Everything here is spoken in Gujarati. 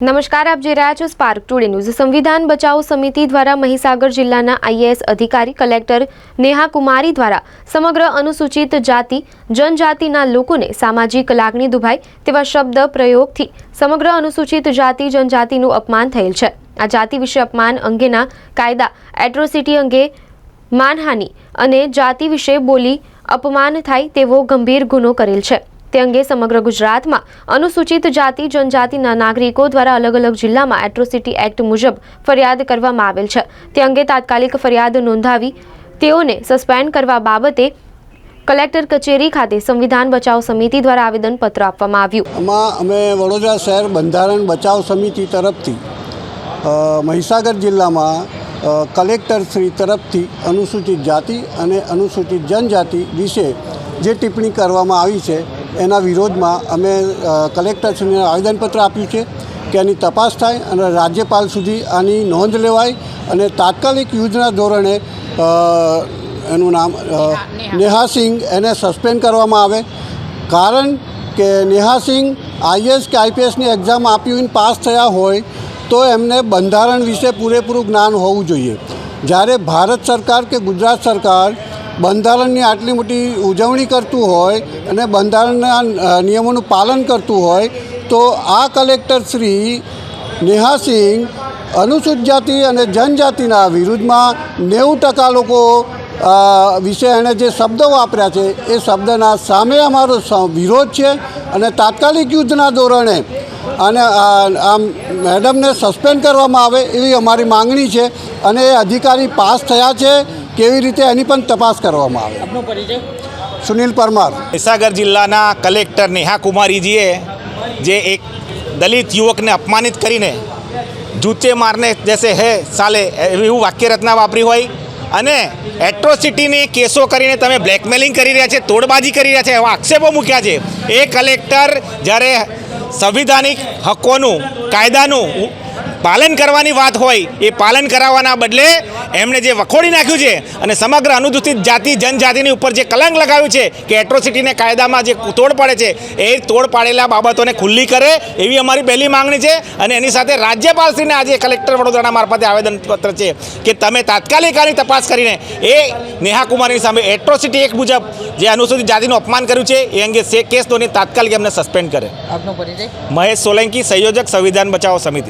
નમસ્કાર, આપ જોઈ રહ્યા છો સ્પાર્ક ટુડે ન્યૂઝ। સંવિધાન બચાવો સમિતિ દ્વારા મહીસાગર જિલ્લાના આઈએએસ અધિકારી કલેક્ટર નેહા કુમારી દ્વારા સમગ્ર અનુસૂચિત જાતિ જનજાતિના લોકોને સામાજિક લાગણી દુભાય તેવા શબ્દ પ્રયોગથી સમગ્ર અનુસૂચિત જાતિ જનજાતિનું અપમાન થયેલ છે। આ જાતિ વિશે અપમાન અંગેના કાયદા એટ્રોસિટી અંગે માનહાનિ અને જાતિ વિશે બોલી અપમાન થાય તેવો ગંભીર ગુનો કરેલ છે। તે અંગે સમગ્ર ગુજરાતમાં અનુસૂચિત જાતિ જનજાતિના નાગરિકો દ્વારા અલગ અલગ જિલ્લામાં એટ્રોસિટી એક્ટ મુજબ ફરિયાદ કરવામાં આવેલ છે। તે અંગે તાત્કાલિક ફરિયાદ નોંધાવી તેઓને સસ્પેન્ડ કરવા બાબતે કલેક્ટર કચેરી ખાતે સંવિધાન બચાવ સમિતિ દ્વારા આવેદનપત્ર આપવામાં આવ્યું। અમે વડોદરા શહેર બંધારણ બચાવ સમિતિ તરફથી મહીસાગર જિલ્લામાં કલેક્ટર શ્રી તરફથી અનુસૂચિત જાતિ અને અનુસૂચિત જનજાતિ વિશે જે ટિપ્પણી કરવામાં આવી છે એના વિરોધમાં અમે કલેક્ટરશ્રીને આવેદનપત્ર આપ્યું છે કે એની તપાસ થાય અને રાજ્યપાલ સુધી આની નોંધ લેવાય અને તાત્કાલિક યુદ્ધના ધોરણે એનું નામ નેહા સિંહ એને સસ્પેન્ડ કરવામાં આવે। કારણ કે નેહા સિંહ આઈએએસ કે આઈપીએસની એક્ઝામ આપી હોય પાસ થયા હોય તો એમને બંધારણ વિશે પૂરેપૂરું જ્ઞાન હોવું જોઈએ। જ્યારે ભારત સરકાર કે ગુજરાત સરકાર બંધારણની આટલી મોટી ઉજવણી કરતું હોય અને બંધારણના નિયમોનું પાલન કરતું હોય તો આ કલેક્ટર શ્રી નેહા સિંહ અનુસૂચિત જાતિ અને જનજાતિના વિરુદ્ધમાં 90% લોકો વિશે એણે જે શબ્દો વાપર્યા છે એ શબ્દના સામે અમારો વિરોધ છે અને તાત્કાલિક યુદ્ધના ધોરણે અને આ મેડમને સસ્પેન્ડ કરવામાં આવે એવી અમારી માંગણી છે અને એ અધિકારી પાસ થયા છે કેવી રીતે એની પણ તપાસ કરવામાં આવે। આપનો પરિચય? સુનિલ પરમાર। મહીસાગર જિલ્લાના કલેક્ટર નેહા કુમારીજીએ જે એક દલિત યુવકને અપમાનિત કરીને જૂતે મારને જૈસે હે સાલે એવું વાક્ય રચના વાપરી હોય અને એટ્રોસિટીની કેસો કરીને તમે બ્લેકમેલિંગ કરી રહ્યા છે, તોડબાજી કરી રહ્યા છે એવા આક્ષેપો મૂક્યા છે। એ કલેક્ટર જ્યારે સંવિધાનિક હકોનું કાયદાનું પાલન કરવાની વાત હોય એ પાલન કરાવવાના બદલે એમણે જે વખોડી નાખ્યું છે અને સમગ્ર અનુસૂચિત જાતિ જનજાતિની ઉપર જે કલંક લગાવ્યું છે કે એટ્રોસિટીને કાયદામાં જે તોડ પાડે છે એ તોડ પાડેલા બાબતોને ખુલ્લી કરે એવી અમારી પહેલી માંગણી છે। અને એની સાથે રાજ્યપાલશ્રીને આજે કલેક્ટર વડોદરાના મારફતે આવેદનપત્ર છે કે તમે તાત્કાલિક આની તપાસ કરીને એ નેહા કુમારીની સામે એટ્રોસિટી એક્ટ મુજબ જે અનુસૂચિત જાતિનું અપમાન કર્યું છે એ અંગે કેસ નોંધી તાત્કાલિક એમને સસ્પેન્ડ કરે। આપનો પરિચય? મહેશ સોલંકી, સંયોજક સંવિધાન બચાવો સમિતિ।